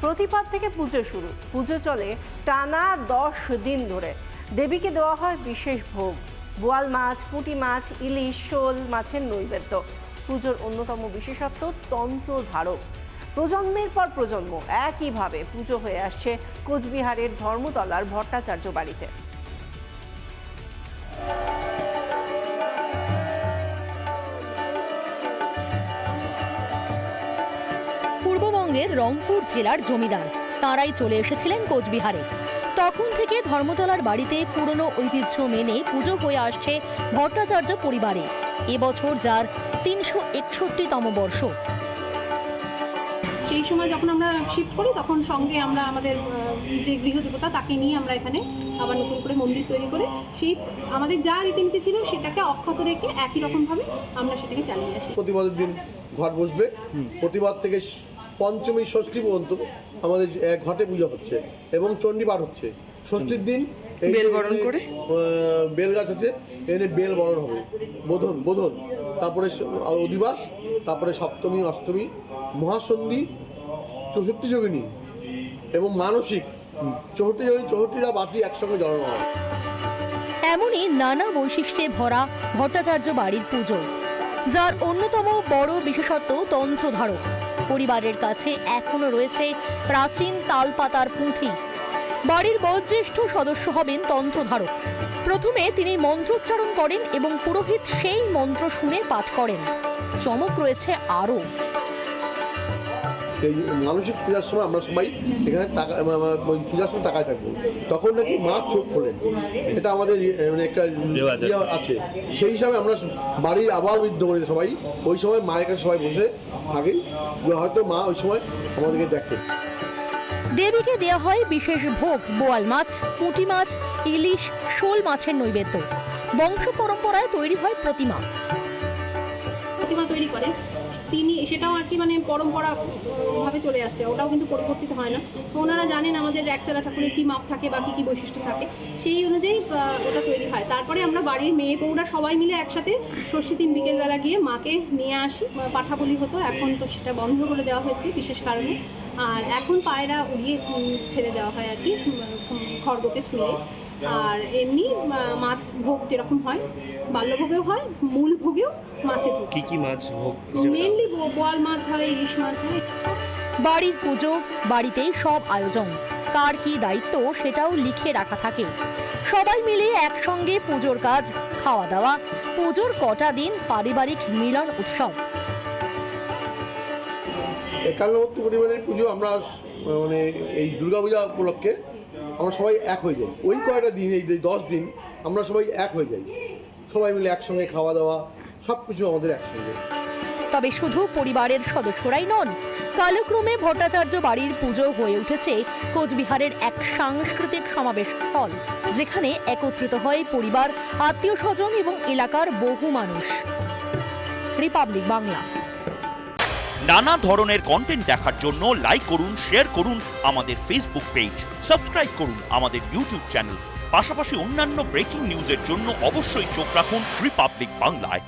প্রতিপাদ থেকে পুজো শুরু। পুজো চলে টানা 10 দিন ধরে। দেবীকে দেওয়া হয় বিশেষ ভোগ, বোয়াল মাছ, পুঁটি মাছ, ইলিশ, শোল মাছের নৈবেদ্য। পুজোর অন্যতম বিশেষত্ব তন্ত্র ধারক। প্রজন্মের পর প্রজন্ম একইভাবে পুজো হয়ে আসছে কোচবিহারের ধর্মতলার ভট্টাচার্য বাড়িতে। পূর্ববঙ্গের রংপুর জেলার জমিদার তাঁরাই চলে এসেছিলেন কোচবিহারে। তখন থেকে ধর্মতলার বাড়িতে পুরনো ঐতিহ্য মেনে পুজো হয়ে আসছে ভট্টাচার্য পরিবারে। এবছর যার 361তম বর্ষ। সেই সময় যখন আমরা শিফট করি তখন সঙ্গে আমরা আমাদের যে গৃহদেবতা তাকে নিয়ে আমরা এখানে আবার নতুন করে মন্দির তৈরি করে সেই আমাদের যা রীতিনীতি ছিল সেটাকে অক্ষত রেখে একই রকমভাবে আমরা সেটাকে চালিয়ে আসি। প্রতিবাদের দিন ঘট বসবে, প্রতিবাদ থেকে পঞ্চমী ষষ্ঠী পর্যন্ত আমাদের ঘটে পুজো হচ্ছে এবং চণ্ডী পাঠ হচ্ছে। ষষ্ঠীর দিন বেল বরণ করে বেল গাছ আছে, এনে বেল বরণ হবে, বোধন, তারপরে অধিবাস, তারপরে সপ্তমী অষ্টমী মহাসন্ধি, 64 যোগিনী এবং মানসিক 64 যোগিনী, 64টা বাটি একসঙ্গে জড়ানো হয়। এমনই নানা বৈশিষ্ট্যে ভরা ভট্টাচার্য বাড়ির পুজো, যার অন্যতম বড় বিশেষত্ব তন্ত্রধারক। পরিবারের কাছে এখনো রয়েছে প্রাচীন তালপাতার পুঁথি। বাড়ির বয়োজ্যেষ্ঠ সদস্য হবেন তন্ত্রধারক। প্রথমে তিনি মন্ত্রোচ্চারণ করেন এবং পুরোহিত সেই মন্ত্র শুনে পাঠ করেন। চমক রয়েছে আরও। এই মানসিক পূজার সময় আমরা সবাই এখানে পূজার সময় তাকায় থাকবো, তখন নাকি মা চোখ খোলেন। এটা আমাদের একটা আছে, সেই হিসাবে আমরা বাড়ির আবার বৃদ্ধ করে সবাই ওই সময় মায়ের কাছে সবাই বসে থাকি, হয়তো মা ওই সময় আমাদেরকে দেখে। দেবীকে দেওয়া হয় বিশেষ ভোগ, বোয়াল মাছ, পুঁটি মাছ, ইলিশ, শোল মাছের নৈবেদ্য। বংশ পরম্পরায় তৈরি হয় প্রতিমা তৈরি করেন তিনি, সেটাও আর কি মানে পরম্পরা ভাবে চলে আসছে, ওটাও কিন্তু পরিবর্তিত হয় না। ওনারা জানেন আমাদের একচালা ঠাকুরের কী মাপ থাকে বা কী বৈশিষ্ট্য থাকে, সেই অনুযায়ী ওটা তৈরি হয়। তারপরে আমরা বাড়ির মেয়ে বউরা সবাই মিলে একসাথে ষষ্ঠী দিন বিকেলবেলা গিয়ে মাকে নিয়ে আসি। পাঠা বলি হতো, এখন তো সেটা বন্ধ করে দেওয়া হয়েছে বিশেষ কারণে। আর এখন পায়রা উড়িয়ে ছেড়ে দেওয়া হয় আর কি, খড়গকে ছুঁয়ে। আর এমনি মাছ ভোগ যেরকম হয়, বাল্যভোগেও হয়, মূল ভোগেও মাছের ভোগ। কি মাছ ভোগ? মেনলি বোয়াল মাছ হয়, ইলিশ মাছ হয়। বাড়ির পুজো, বাড়িতেই সব আয়োজন। কার কি দায়িত্ব সেটাও লিখে রাখা থাকে। সবাই মিলে একসঙ্গে পুজোর কাজ, খাওয়া দাওয়া, পুজোর কটা দিন পারিবারিক মিলন উৎসব। একান্নবর্তী পরিবারের পুজো আমরা মানে এই দুর্গাপূজা উপলক্ষে আমরা সবাই এক হয়ে যাই। ওই কয়টা দিন, এই 10 দিন আমরা সবাই এক হয়ে যাই, সবাই মিলে একসঙ্গে খাওয়া দাওয়া সব কিছু আমাদের একসঙ্গে। তবে শুধু পরিবারের সদস্যরাই নন, কালক্রমে ভট্টাচার্য বাড়ির পুজো হয়ে উঠেছে কোচবিহারের এক সাংস্কৃতিক সমাবেশ স্থল, যেখানে একত্রিত হয় পরিবার, আত্মীয় স্বজন এবং এলাকার বহু মানুষ। রিপাবলিক বাংলা। নানা ধরনের কন্টেন্ট দেখার জন্য লাইক করুন, শেয়ার করুন আমাদের ফেসবুক পেজ, সাবস্ক্রাইব করুন আমাদের ইউটিউব চ্যানেল। পাশাপাশি অন্যান্য ব্রেকিং নিউজের জন্য অবশ্যই চোখ রাখুন রিপাবলিক বাংলায়।